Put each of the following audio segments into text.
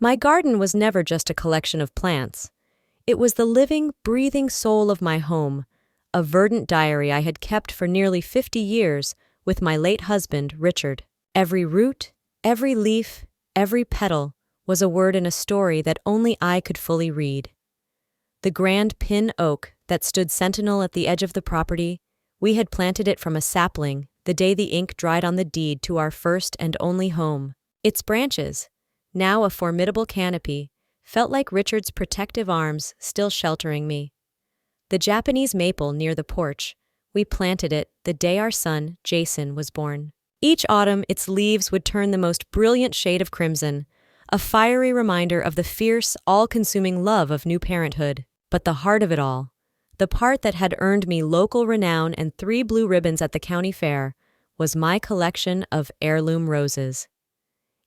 My garden was never just a collection of plants. It was the living, breathing soul of my home, a verdant diary I had kept for nearly 50 years with my late husband, Richard. Every root, every leaf, every petal was a word in a story that only I could fully read. The grand pin oak that stood sentinel at the edge of the property, we had planted it from a sapling the day the ink dried on the deed to our first and only home. Its branches, now a formidable canopy, felt like Richard's protective arms still sheltering me. The Japanese maple near the porch, we planted it the day our son, Jason, was born. Each autumn, its leaves would turn the most brilliant shade of crimson, a fiery reminder of the fierce, all-consuming love of new parenthood. But the heart of it all, the part that had earned me local renown and 3 blue ribbons at the county fair, was my collection of heirloom roses.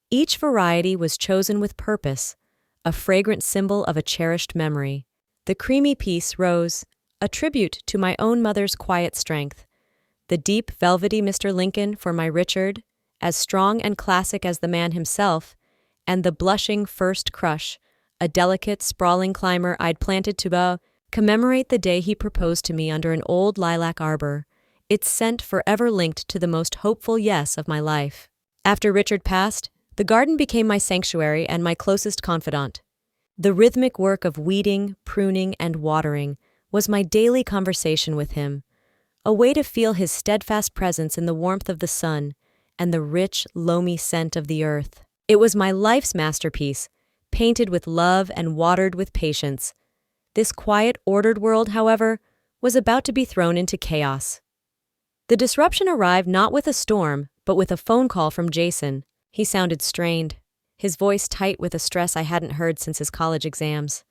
Each variety was chosen with purpose, a fragrant symbol of a cherished memory. The creamy peace rose, a tribute to my own mother's quiet strength. The deep, velvety Mr. Lincoln for my Richard, as strong and classic as the man himself, and the blushing first crush, a delicate, sprawling climber I'd planted to commemorate the day he proposed to me under an old lilac arbor, its scent forever linked to the most hopeful yes of my life. After Richard passed, the garden became my sanctuary and my closest confidant. The rhythmic work of weeding, pruning, and watering was my daily conversation with him, a way to feel his steadfast presence in the warmth of the sun and the rich, loamy scent of the earth. It was my life's masterpiece, painted with love and watered with patience. This quiet, ordered world, however, was about to be thrown into chaos. The disruption arrived not with a storm, but with a phone call from Jason. He sounded strained, his voice tight with a stress I hadn't heard since his college exams.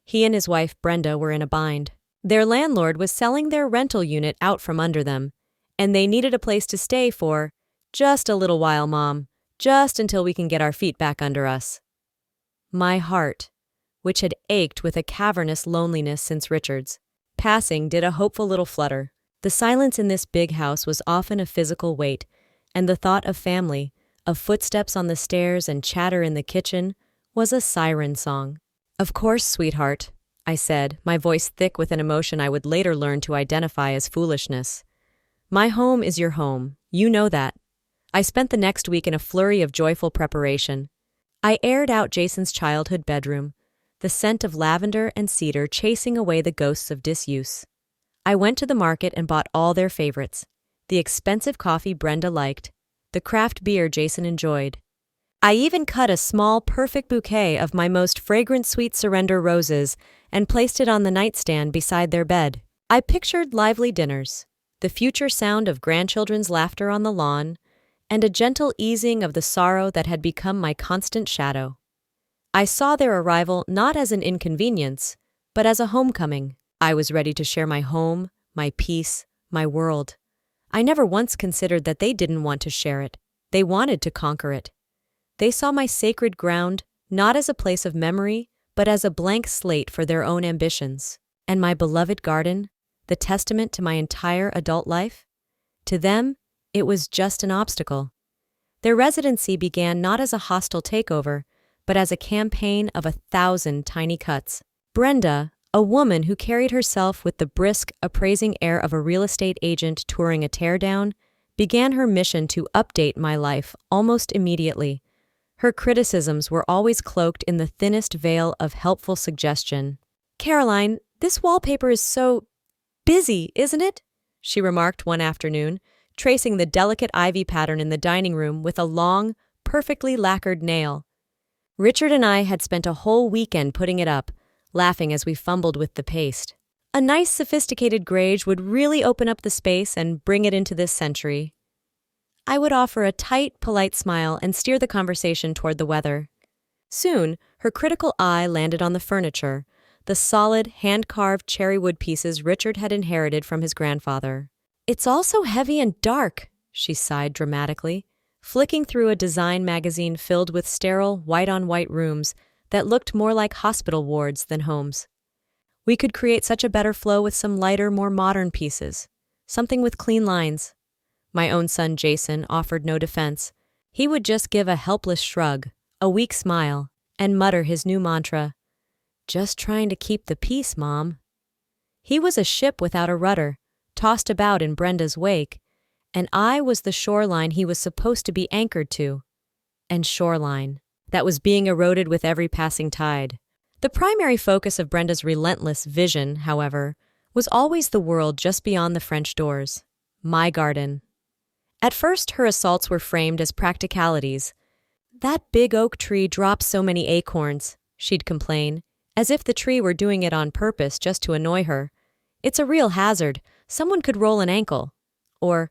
He and his wife, Brenda, were in a bind. Their landlord was selling their rental unit out from under them, and they needed a place to stay for just a little while, Mom, just until we can get our feet back under us. My heart, which had ached with a cavernous loneliness since Richard's passing, did a hopeful little flutter. The silence in this big house was often a physical weight, and the thought of family, of footsteps on the stairs and chatter in the kitchen, was a siren song. "Of course, sweetheart," I said, my voice thick with an emotion I would later learn to identify as foolishness. "My home is your home. You know that." I spent the next week in a flurry of joyful preparation. I aired out Jason's childhood bedroom, the scent of lavender and cedar chasing away the ghosts of disuse. I went to the market and bought all their favorites, the expensive coffee Brenda liked, the craft beer Jason enjoyed. I even cut a small, perfect bouquet of my most fragrant sweet surrender roses and placed it on the nightstand beside their bed. I pictured lively dinners, the future sound of grandchildren's laughter on the lawn, and a gentle easing of the sorrow that had become my constant shadow. I saw their arrival not as an inconvenience, but as a homecoming. I was ready to share my home, my peace, my world. I never once considered that they didn't want to share it. They wanted to conquer it. They saw my sacred ground not as a place of memory, but as a blank slate for their own ambitions. And my beloved garden, the testament to my entire adult life? To them, it was just an obstacle. Their residency began not as a hostile takeover, but as a campaign of 1,000 tiny cuts. Brenda, a woman who carried herself with the brisk, appraising air of a real estate agent touring a teardown, began her mission to update my life almost immediately. Her criticisms were always cloaked in the thinnest veil of helpful suggestion. "Caroline, this wallpaper is so busy, isn't it?" she remarked one afternoon, tracing the delicate ivy pattern in the dining room with a long, perfectly lacquered nail. Richard and I had spent a whole weekend putting it up, laughing as we fumbled with the paste. A nice sophisticated grage would really open up the space and bring it into this century. I would offer a tight, polite smile and steer the conversation toward the weather. Soon, her critical eye landed on the furniture, the solid, hand-carved cherry wood pieces Richard had inherited from his grandfather. "It's all so heavy and dark," she sighed dramatically, flicking through a design magazine filled with sterile, white-on-white rooms that looked more like hospital wards than homes. "We could create such a better flow with some lighter, more modern pieces. Something with clean lines." My own son Jason offered no defense. He would just give a helpless shrug, a weak smile, and mutter his new mantra, "Just trying to keep the peace, Mom." He was a ship without a rudder, tossed about in Brenda's wake, and I was the shoreline he was supposed to be anchored to. And shoreline that was being eroded with every passing tide. The primary focus of Brenda's relentless vision, however, was always the world just beyond the French doors. My garden. At first, her assaults were framed as practicalities. "That big oak tree drops so many acorns," she'd complain, as if the tree were doing it on purpose just to annoy her. "It's a real hazard. Someone could roll an ankle." Or,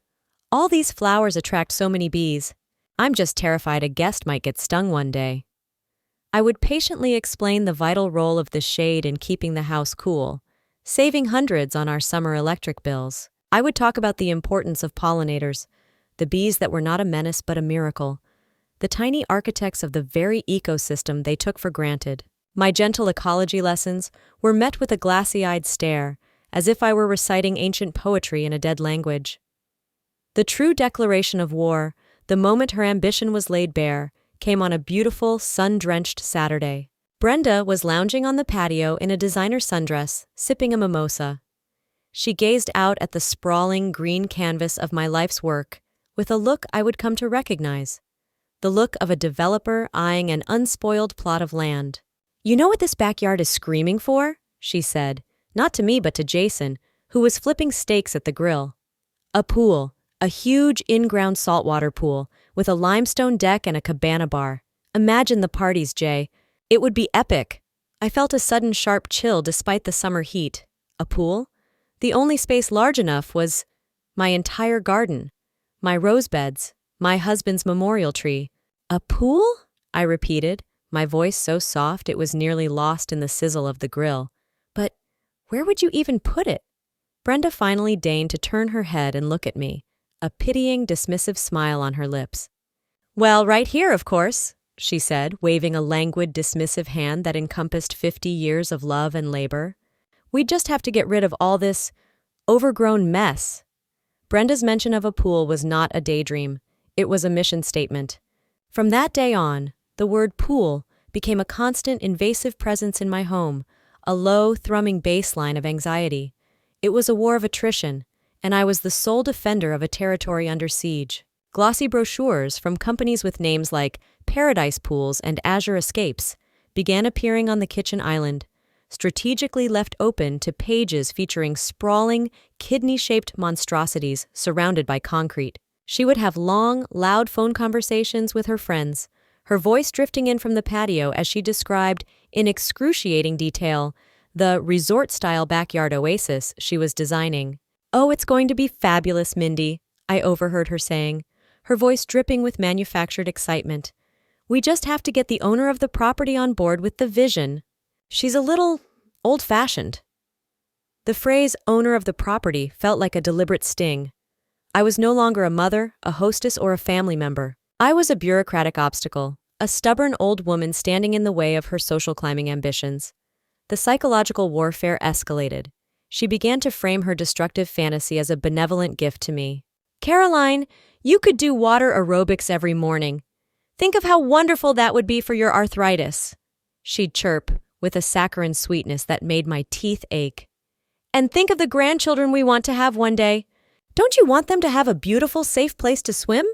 "All these flowers attract so many bees. I'm just terrified a guest might get stung one day." I would patiently explain the vital role of the shade in keeping the house cool, saving hundreds on our summer electric bills. I would talk about the importance of pollinators, the bees that were not a menace but a miracle, the tiny architects of the very ecosystem they took for granted. My gentle ecology lessons were met with a glassy-eyed stare, as if I were reciting ancient poetry in a dead language. The true declaration of war, the moment her ambition was laid bare, came on a beautiful, sun-drenched Saturday. Brenda was lounging on the patio in a designer sundress, sipping a mimosa. She gazed out at the sprawling green canvas of my life's work with a look I would come to recognize. The look of a developer eyeing an unspoiled plot of land. "You know what this backyard is screaming for?" she said, not to me but to Jason, who was flipping steaks at the grill. "A pool. A huge in-ground saltwater pool, with a limestone deck and a cabana bar. Imagine the parties, Jay. It would be epic." I felt a sudden sharp chill despite the summer heat. A pool? The only space large enough was my entire garden, my rose beds, my husband's memorial tree. "A pool?" I repeated, my voice so soft it was nearly lost in the sizzle of the grill. "But where would you even put it?" Brenda finally deigned to turn her head and look at me, a pitying, dismissive smile on her lips. "Well, right here, of course," she said, waving a languid, dismissive hand that encompassed 50 years of love and labor. "We'd just have to get rid of all this overgrown mess." Brenda's mention of a pool was not a daydream. It was a mission statement. From that day on, the word pool became a constant, invasive presence in my home, a low, thrumming bass line of anxiety. It was a war of attrition, and I was the sole defender of a territory under siege. Glossy brochures from companies with names like Paradise Pools and Azure Escapes began appearing on the kitchen island, strategically left open to pages featuring sprawling, kidney-shaped monstrosities surrounded by concrete. She would have long, loud phone conversations with her friends, her voice drifting in from the patio as she described, in excruciating detail, the resort-style backyard oasis she was designing. "Oh, it's going to be fabulous, Mindy," I overheard her saying, her voice dripping with manufactured excitement. "We just have to get the owner of the property on board with the vision. She's a little old-fashioned." The phrase "owner of the property" felt like a deliberate sting. I was no longer a mother, a hostess, or a family member. I was a bureaucratic obstacle, a stubborn old woman standing in the way of her social climbing ambitions. The psychological warfare escalated. She began to frame her destructive fantasy as a benevolent gift to me. "Caroline, you could do water aerobics every morning. Think of how wonderful that would be for your arthritis," she'd chirp, with a saccharine sweetness that made my teeth ache. "And think of the grandchildren we want to have one day. Don't you want them to have a beautiful, safe place to swim?"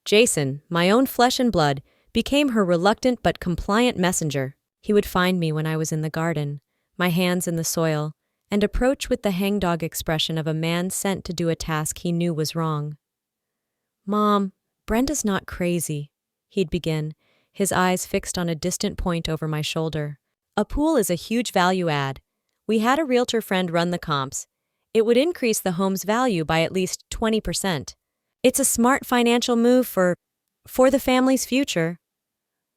Jason, my own flesh and blood, became her reluctant but compliant messenger. He would find me when I was in the garden, my hands in the soil, and approach with the hangdog expression of a man sent to do a task he knew was wrong. "Mom, Brenda's not crazy," he'd begin, his eyes fixed on a distant point over my shoulder. "A pool is a huge value add. We had a realtor friend run the comps. It would increase the home's value by at least 20%. It's a smart financial move for the family's future."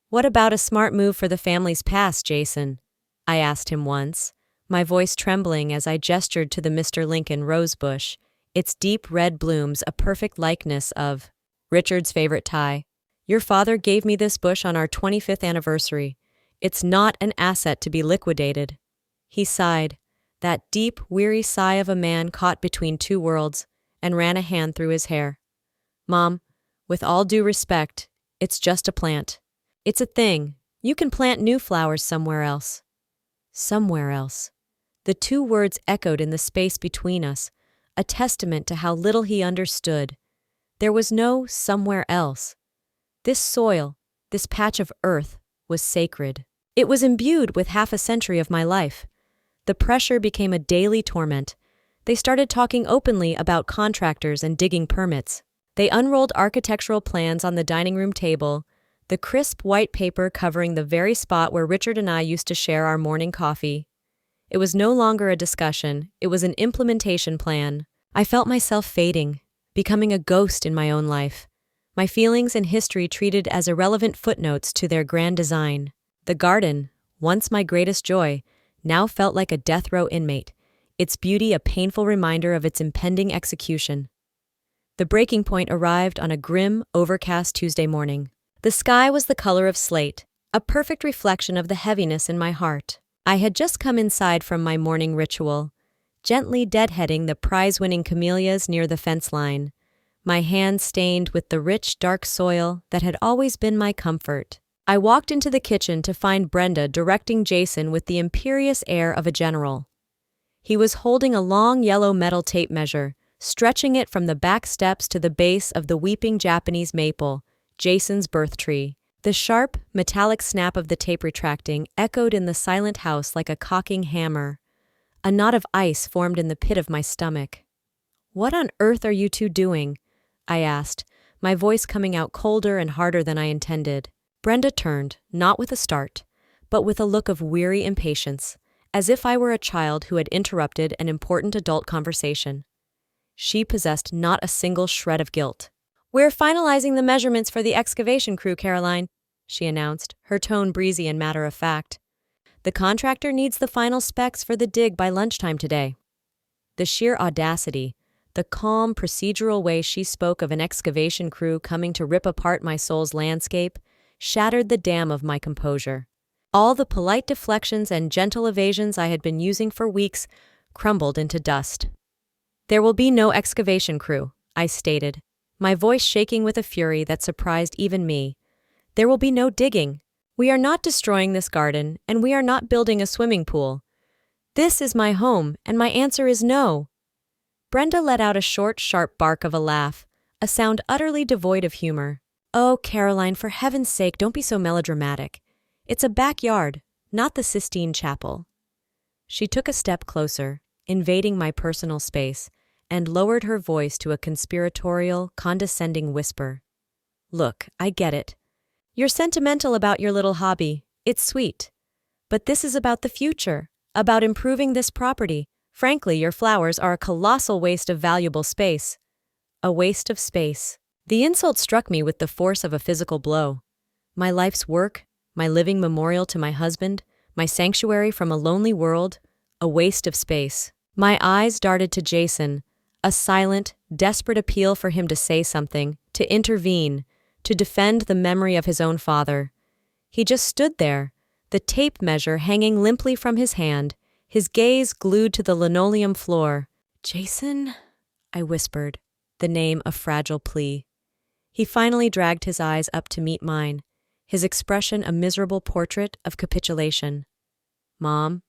"What about a smart move for the family's past, Jason?" I asked him once, my voice trembling as I gestured to the Mr. Lincoln rosebush, its deep red blooms a perfect likeness of Richard's favorite tie. "Your father gave me this bush on our 25th anniversary. It's not an asset to be liquidated." He sighed, that deep, weary sigh of a man caught between two worlds, and ran a hand through his hair. "Mom, with all due respect, it's just a plant. It's a thing, You can plant new flowers somewhere else. Somewhere else. The two words echoed in the space between us, a testament to how little he understood. There was no somewhere else. This soil, this patch of earth, was sacred. It was imbued with half a century of my life. The pressure became a daily torment. They started talking openly about contractors and digging permits. They unrolled architectural plans on the dining room table, the crisp white paper covering the very spot where Richard and I used to share our morning coffee. It was no longer a discussion, it was an implementation plan. I felt myself fading, becoming a ghost in my own life. My feelings and history treated as irrelevant footnotes to their grand design. The garden, once my greatest joy, now felt like a death row inmate, its beauty a painful reminder of its impending execution. The breaking point arrived on a grim, overcast Tuesday morning. The sky was the color of slate, a perfect reflection of the heaviness in my heart. I had just come inside from my morning ritual, gently deadheading the prize-winning camellias near the fence line, my hands stained with the rich, dark soil that had always been my comfort. I walked into the kitchen to find Brenda directing Jason with the imperious air of a general. He was holding a long yellow metal tape measure, stretching it from the back steps to the base of the weeping Japanese maple, Jason's birth tree. The sharp, metallic snap of the tape retracting echoed in the silent house like a cocking hammer. A knot of ice formed in the pit of my stomach. "What on earth are you two doing?" I asked, my voice coming out colder and harder than I intended. Brenda turned, not with a start, but with a look of weary impatience, as if I were a child who had interrupted an important adult conversation. She possessed not a single shred of guilt. "We're finalizing the measurements for the excavation crew, Caroline," she announced, her tone breezy and matter-of-fact. "The contractor needs the final specs for the dig by lunchtime today." The sheer audacity, the calm, procedural way she spoke of an excavation crew coming to rip apart my soul's landscape, shattered the dam of my composure. All the polite deflections and gentle evasions I had been using for weeks crumbled into dust. "There will be no excavation crew," I stated, my voice shaking with a fury that surprised even me. "There will be no digging. We are not destroying this garden, and we are not building a swimming pool. This is my home, and my answer is no." Brenda let out a short, sharp bark of a laugh, a sound utterly devoid of humor. "Oh, Caroline, for heaven's sake, don't be so melodramatic. It's a backyard, not the Sistine Chapel." She took a step closer, invading my personal space, and lowered her voice to a conspiratorial, condescending whisper. "Look, I get it. You're sentimental about your little hobby. It's sweet. But this is about the future, about improving this property. Frankly, your flowers are a colossal waste of valuable space." A waste of space. The insult struck me with the force of a physical blow. My life's work, my living memorial to my husband, my sanctuary from a lonely world, a waste of space. My eyes darted to Jason, a silent, desperate appeal for him to say something, to intervene, to defend the memory of his own father. He just stood there, the tape measure hanging limply from his hand, his gaze glued to the linoleum floor. "Jason?" I whispered, the name a fragile plea. He finally dragged his eyes up to meet mine, his expression a miserable portrait of capitulation. "Mom,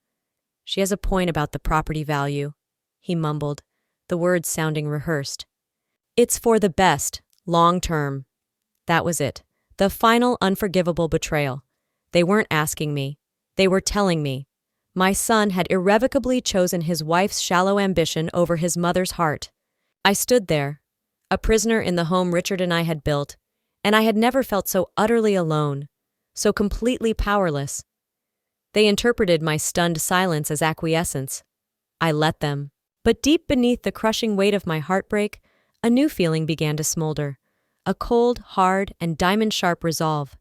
she has a point about the property value," he mumbled, the words sounding rehearsed. "It's for the best, long term." That was it, the final unforgivable betrayal. They weren't asking me. They were telling me. My son had irrevocably chosen his wife's shallow ambition over his mother's heart. I stood there, a prisoner in the home Richard and I had built, and I had never felt so utterly alone, so completely powerless. They interpreted my stunned silence as acquiescence. I let them. But deep beneath the crushing weight of my heartbreak, a new feeling began to smolder. A cold, hard, and diamond-sharp resolve.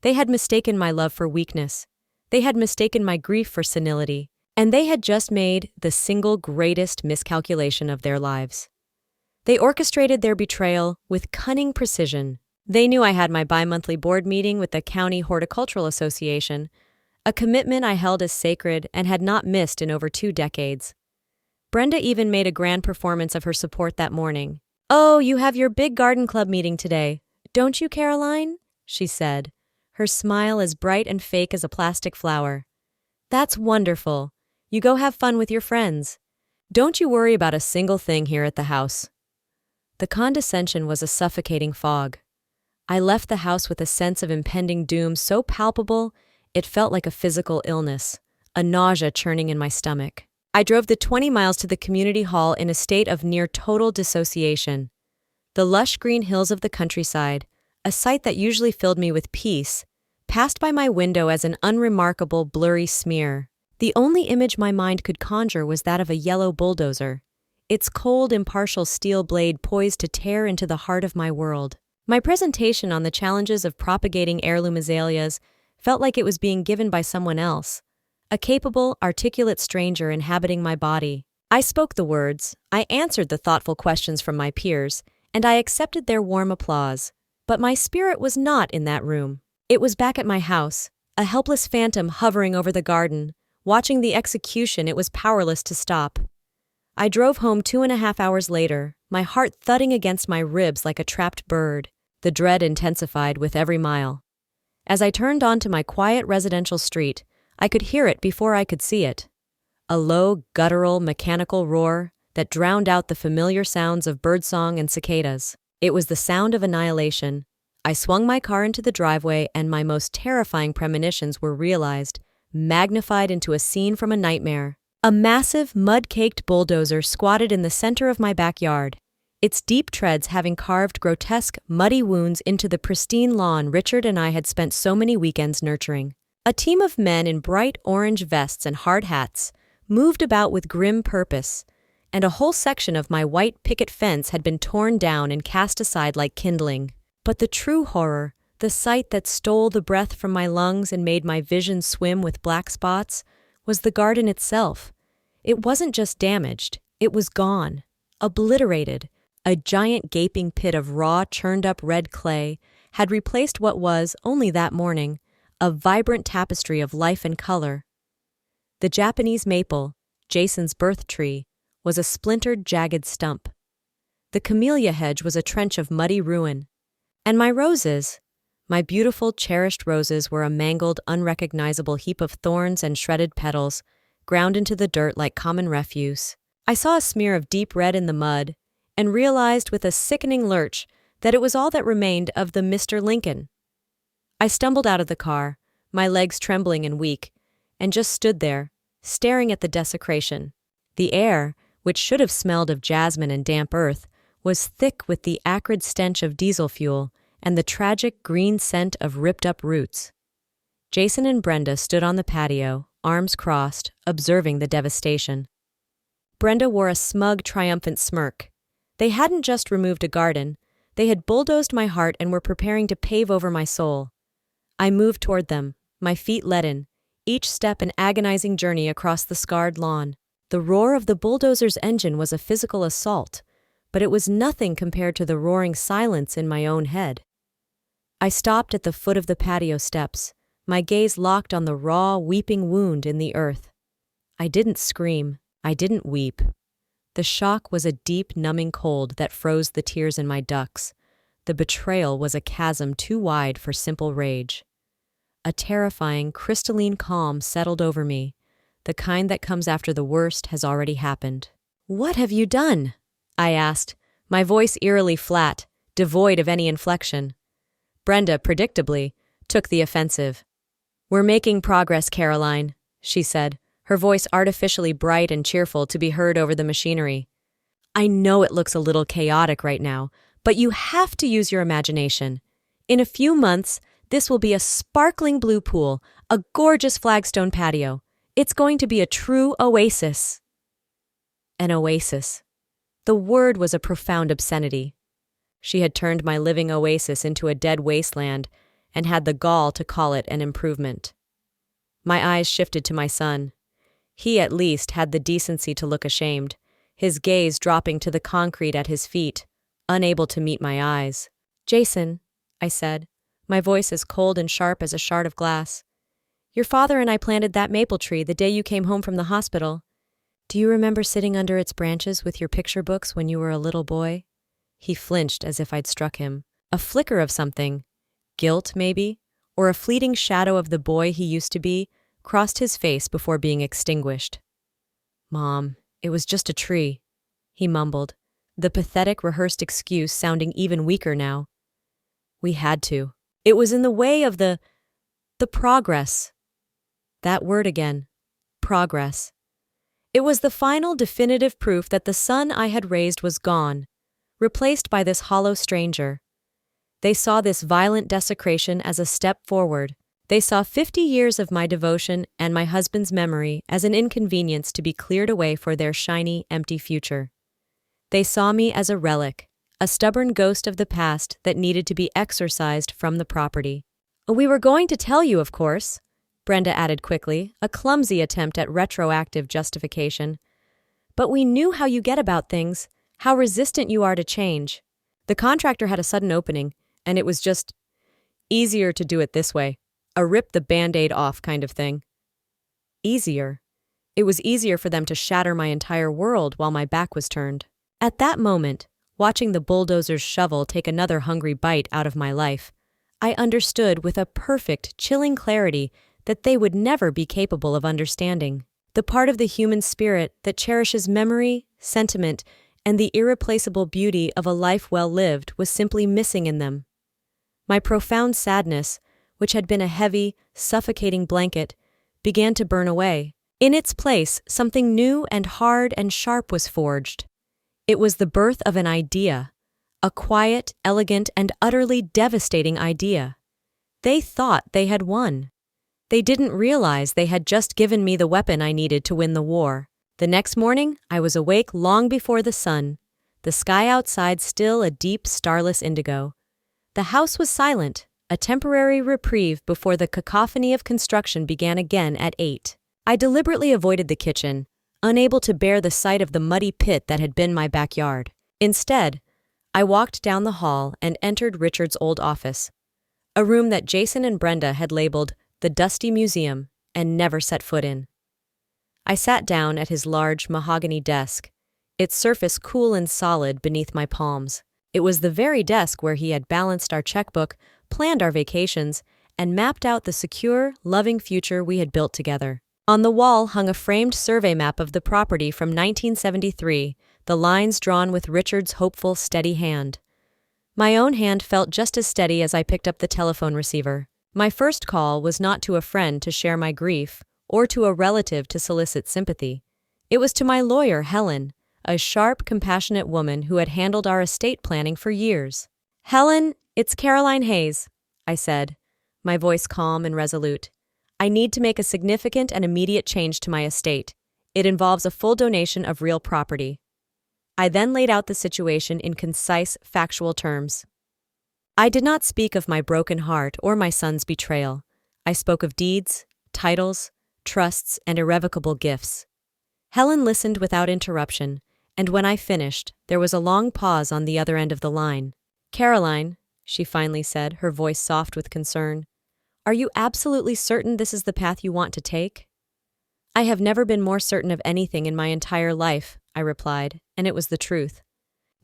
They had mistaken my love for weakness. They had mistaken my grief for senility. And they had just made the single greatest miscalculation of their lives. They orchestrated their betrayal with cunning precision. They knew I had my bi-monthly board meeting with the County Horticultural Association, a commitment I held as sacred and had not missed in over 2 decades. Brenda even made a grand performance of her support that morning. "Oh, you have your big garden club meeting today, don't you, Caroline?" she said, her smile as bright and fake as a plastic flower. "That's wonderful. You go have fun with your friends. Don't you worry about a single thing here at the house." The condescension was a suffocating fog. I left the house with a sense of impending doom so palpable it felt like a physical illness, a nausea churning in my stomach. I drove the 20 miles to the community hall in a state of near total dissociation. The lush green hills of the countryside, a sight that usually filled me with peace, passed by my window as an unremarkable, blurry smear. The only image my mind could conjure was that of a yellow bulldozer, its cold, impartial steel blade poised to tear into the heart of my world. My presentation on the challenges of propagating heirloom azaleas felt like it was being given by someone else, a capable, articulate stranger inhabiting my body. I spoke the words, I answered the thoughtful questions from my peers, and I accepted their warm applause. But my spirit was not in that room. It was back at my house, a helpless phantom hovering over the garden, watching the execution it was powerless to stop. I drove home 2.5 hours later, my heart thudding against my ribs like a trapped bird. The dread intensified with every mile. As I turned onto my quiet residential street, I could hear it before I could see it. A low, guttural, mechanical roar that drowned out the familiar sounds of birdsong and cicadas. It was the sound of annihilation. I swung my car into the driveway and my most terrifying premonitions were realized, magnified into a scene from a nightmare. A massive, mud-caked bulldozer squatted in the center of my backyard, its deep treads having carved grotesque, muddy wounds into the pristine lawn Richard and I had spent so many weekends nurturing. A team of men in bright orange vests and hard hats moved about with grim purpose, and a whole section of my white picket fence had been torn down and cast aside like kindling. But the true horror, the sight that stole the breath from my lungs and made my vision swim with black spots, was the garden itself. It wasn't just damaged, it was gone, obliterated. A giant gaping pit of raw, churned-up red clay had replaced what was, only that morning, a vibrant tapestry of life and color. The Japanese maple, Jason's birth tree, was a splintered, jagged stump. The camellia hedge was a trench of muddy ruin. And my roses, my beautiful, cherished roses, were a mangled, unrecognizable heap of thorns and shredded petals, ground into the dirt like common refuse. I saw a smear of deep red in the mud, and realized with a sickening lurch that it was all that remained of the Mr. Lincoln. I stumbled out of the car, my legs trembling and weak, and just stood there, staring at the desecration. The air, which should have smelled of jasmine and damp earth, was thick with the acrid stench of diesel fuel and the tragic green scent of ripped-up roots. Jason and Brenda stood on the patio, arms crossed, observing the devastation. Brenda wore a smug, triumphant smirk. They hadn't just removed a garden, they had bulldozed my heart and were preparing to pave over my soul. I moved toward them, my feet leaden, each step an agonizing journey across the scarred lawn. The roar of the bulldozer's engine was a physical assault, but it was nothing compared to the roaring silence in my own head. I stopped at the foot of the patio steps, my gaze locked on the raw, weeping wound in the earth. I didn't scream, I didn't weep. The shock was a deep, numbing cold that froze the tears in my ducts. The betrayal was a chasm too wide for simple rage. A terrifying, crystalline calm settled over me, the kind that comes after the worst has already happened. "What have you done?" I asked, my voice eerily flat, devoid of any inflection. Brenda, predictably, took the offensive. "We're making progress, Caroline," she said, her voice artificially bright and cheerful to be heard over the machinery. "I know it looks a little chaotic right now, but you have to use your imagination. In a few months, this will be a sparkling blue pool, a gorgeous flagstone patio. It's going to be a true oasis." An oasis. The word was a profound obscenity. She had turned my living oasis into a dead wasteland and had the gall to call it an improvement. My eyes shifted to my son. He, at least, had the decency to look ashamed, his gaze dropping to the concrete at his feet, unable to meet my eyes. "Jason," I said, my voice as cold and sharp as a shard of glass, "your father and I planted that maple tree the day you came home from the hospital. Do you remember sitting under its branches with your picture books when you were a little boy?" He flinched as if I'd struck him. A flicker of something. Guilt, maybe? or a fleeting shadow of the boy he used to be crossed his face before being extinguished. "Mom, it was just a tree," he mumbled, the pathetic rehearsed excuse sounding even weaker now. "We had to. It was in the way of the progress." That word again. Progress. It was the final definitive proof that the son I had raised was gone, replaced by this hollow stranger. They saw this violent desecration as a step forward. They saw 50 years of my devotion and my husband's memory as an inconvenience to be cleared away for their shiny, empty future. They saw me as a relic, a stubborn ghost of the past that needed to be exorcised from the property. "We were going to tell you, of course," Brenda added quickly, a clumsy attempt at retroactive justification. "But we knew how you get about things, how resistant you are to change. The contractor had a sudden opening, and it was just easier to do it this way. A rip the Band-Aid off kind of thing." Easier. It was easier for them to shatter my entire world while my back was turned. At that moment, watching the bulldozer's shovel take another hungry bite out of my life, I understood with a perfect, chilling clarity that they would never be capable of understanding. The part of the human spirit that cherishes memory, sentiment, and the irreplaceable beauty of a life well lived was simply missing in them. My profound sadness, which had been a heavy, suffocating blanket, began to burn away. In its place, something new and hard and sharp was forged. It was the birth of an idea, a quiet, elegant, and utterly devastating idea. They thought they had won. They didn't realize they had just given me the weapon I needed to win the war. The next morning, I was awake long before the sun, the sky outside still a deep, starless indigo. The house was silent, a temporary reprieve before the cacophony of construction began again at 8. I deliberately avoided the kitchen, unable to bear the sight of the muddy pit that had been my backyard. Instead, I walked down the hall and entered Richard's old office, a room that Jason and Brenda had labeled the Dusty Museum and never set foot in. I sat down at his large mahogany desk, its surface cool and solid beneath my palms. It was the very desk where he had balanced our checkbook, planned our vacations, and mapped out the secure, loving future we had built together. On the wall hung a framed survey map of the property from 1973, the lines drawn with Richard's hopeful, steady hand. My own hand felt just as steady as I picked up the telephone receiver. My first call was not to a friend to share my grief, or to a relative to solicit sympathy. It was to my lawyer, Helen, a sharp, compassionate woman who had handled our estate planning for years. "Helen, it's Caroline Hayes," I said, my voice calm and resolute. "I need to make a significant and immediate change to my estate. It involves a full donation of real property." I then laid out the situation in concise, factual terms. I did not speak of my broken heart or my son's betrayal. I spoke of deeds, titles, trusts, and irrevocable gifts. Helen listened without interruption, and when I finished, there was a long pause on the other end of the line. "Caroline," she finally said, her voice soft with concern, "are you absolutely certain this is the path you want to take?" "I have never been more certain of anything in my entire life," I replied, and it was the truth.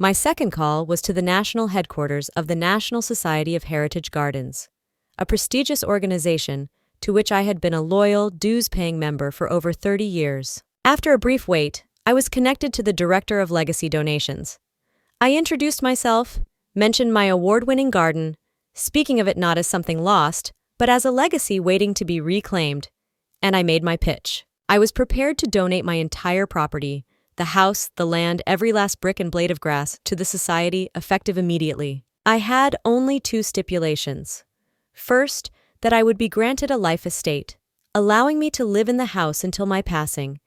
My second call was to the national headquarters of the National Society of Heritage Gardens, a prestigious organization to which I had been a loyal, dues-paying member for over 30 years. After a brief wait, I was connected to the Director of Legacy Donations. I introduced myself, mentioned my award-winning garden, speaking of it not as something lost, but as a legacy waiting to be reclaimed, and I made my pitch. I was prepared to donate my entire property, the house, the land, every last brick and blade of grass, to the society, effective immediately. I had only 2 stipulations. First, that I would be granted a life estate, allowing me to live in the house until my passing,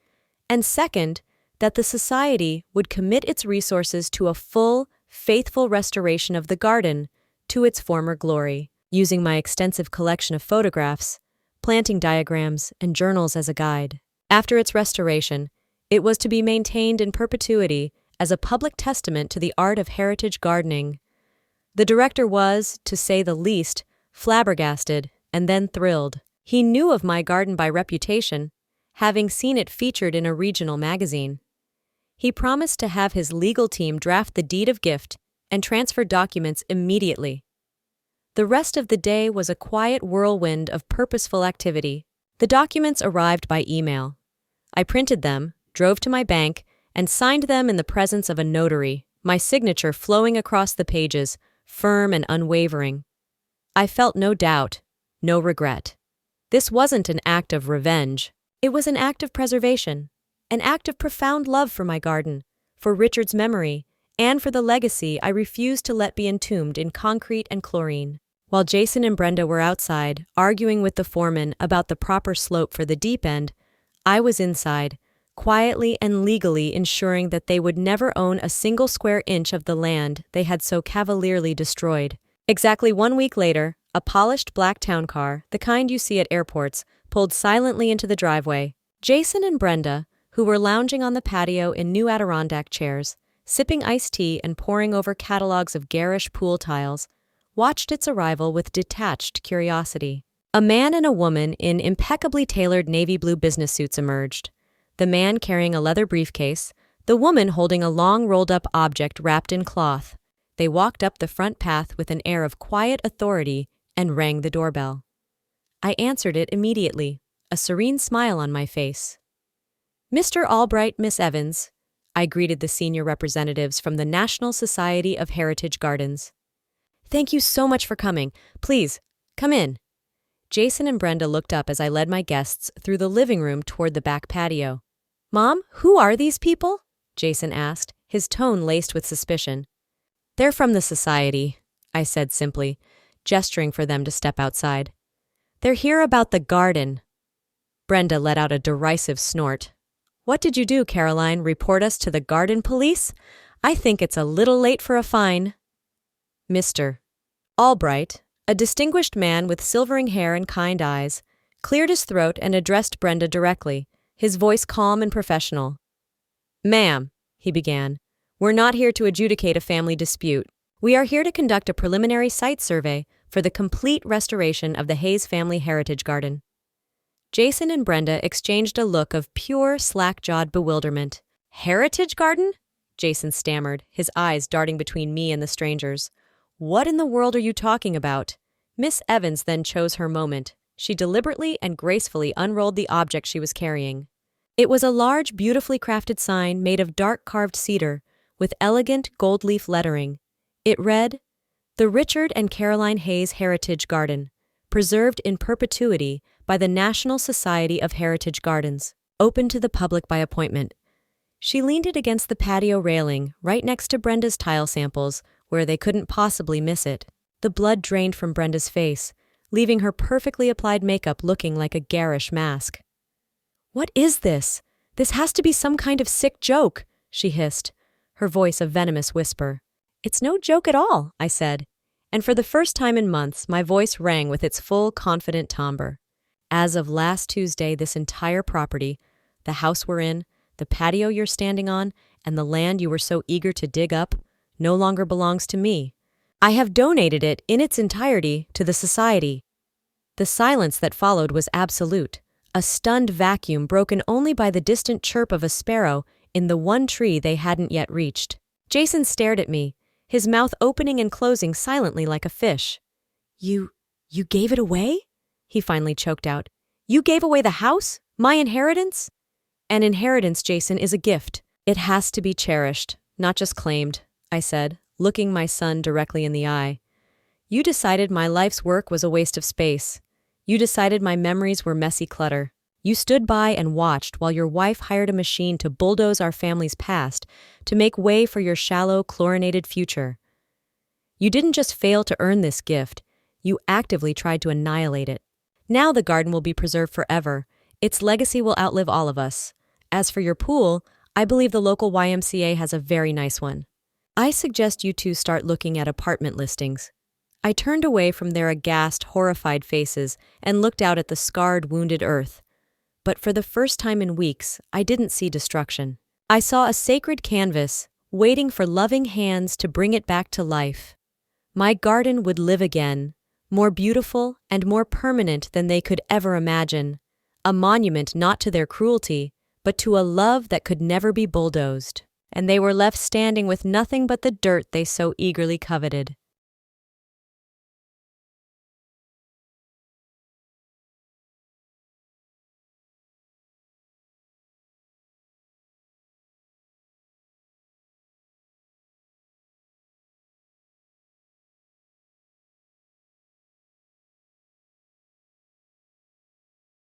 and second, that the society would commit its resources to a full, faithful restoration of the garden to its former glory, using my extensive collection of photographs, planting diagrams, and journals as a guide. After its restoration, it was to be maintained in perpetuity as a public testament to the art of heritage gardening. The director was, to say the least, flabbergasted and then thrilled. He knew of my garden by reputation, having seen it featured in a regional magazine. He promised to have his legal team draft the deed of gift and transfer documents immediately. The rest of the day was a quiet whirlwind of purposeful activity. The documents arrived by email. I printed them, drove to my bank, and signed them in the presence of a notary, my signature flowing across the pages, firm and unwavering. I felt no doubt, no regret. This wasn't an act of revenge. It was an act of preservation, an act of profound love for my garden, for Richard's memory, and for the legacy I refused to let be entombed in concrete and chlorine. While Jason and Brenda were outside, arguing with the foreman about the proper slope for the deep end, I was inside, quietly and legally ensuring that they would never own a single square inch of the land they had so cavalierly destroyed. Exactly 1 week later, a polished black town car, the kind you see at airports, pulled silently into the driveway. Jason and Brenda, who were lounging on the patio in new Adirondack chairs, sipping iced tea and poring over catalogs of garish pool tiles, watched its arrival with detached curiosity. A man and a woman in impeccably tailored navy blue business suits emerged, the man carrying a leather briefcase, the woman holding a long rolled-up object wrapped in cloth. They walked up the front path with an air of quiet authority and rang the doorbell. I answered it immediately, a serene smile on my face. "Mr. Albright, Miss Evans," I greeted the senior representatives from the National Society of Heritage Gardens. "Thank you so much for coming. Please, come in." Jason and Brenda looked up as I led my guests through the living room toward the back patio. "Mom, who are these people?" Jason asked, his tone laced with suspicion. "They're from the society," I said simply, gesturing for them to step outside. "They're here about the garden." Brenda let out a derisive snort. "What did you do, Caroline? Report us to the garden police? I think it's a little late for a fine." Mr. Albright, a distinguished man with silvering hair and kind eyes, cleared his throat and addressed Brenda directly, his voice calm and professional. "Ma'am," he began, "we're not here to adjudicate a family dispute. We are here to conduct a preliminary site survey for the complete restoration of the Hayes family heritage garden." Jason and Brenda exchanged a look of pure, slack-jawed bewilderment. "Heritage garden?" Jason stammered, his eyes darting between me and the strangers. "What in the world are you talking about?" Miss Evans then chose her moment. She deliberately and gracefully unrolled the object she was carrying. It was a large, beautifully crafted sign made of dark carved cedar, with elegant gold leaf lettering. It read, "The Richard and Caroline Hayes Heritage Garden, preserved in perpetuity by the National Society of Heritage Gardens, open to the public by appointment." She leaned it against the patio railing, right next to Brenda's tile samples, where they couldn't possibly miss it. The blood drained from Brenda's face, leaving her perfectly applied makeup looking like a garish mask. "What is this? This has to be some kind of sick joke," she hissed, her voice a venomous whisper. "It's no joke at all," I said, and for the first time in months, my voice rang with its full, confident timbre. "As of last Tuesday, this entire property, the house we're in, the patio you're standing on, and the land you were so eager to dig up, no longer belongs to me. I have donated it in its entirety to the society." The silence that followed was absolute, a stunned vacuum broken only by the distant chirp of a sparrow in the one tree they hadn't yet reached. Jason stared at me, his mouth opening and closing silently like a fish. You gave it away?" he finally choked out. "You gave away the house? My inheritance?" "An inheritance, Jason, is a gift. It has to be cherished, not just claimed," I said, looking my son directly in the eye. "You decided my life's work was a waste of space. You decided my memories were messy clutter. You stood by and watched while your wife hired a machine to bulldoze our family's past to make way for your shallow, chlorinated future. You didn't just fail to earn this gift, you actively tried to annihilate it. Now the garden will be preserved forever. Its legacy will outlive all of us. As for your pool, I believe the local YMCA has a very nice one. I suggest you two start looking at apartment listings." I turned away from their aghast, horrified faces and looked out at the scarred, wounded earth. But for the first time in weeks, I didn't see destruction. I saw a sacred canvas, waiting for loving hands to bring it back to life. My garden would live again, more beautiful and more permanent than they could ever imagine. A monument not to their cruelty, but to a love that could never be bulldozed. And they were left standing with nothing but the dirt they so eagerly coveted.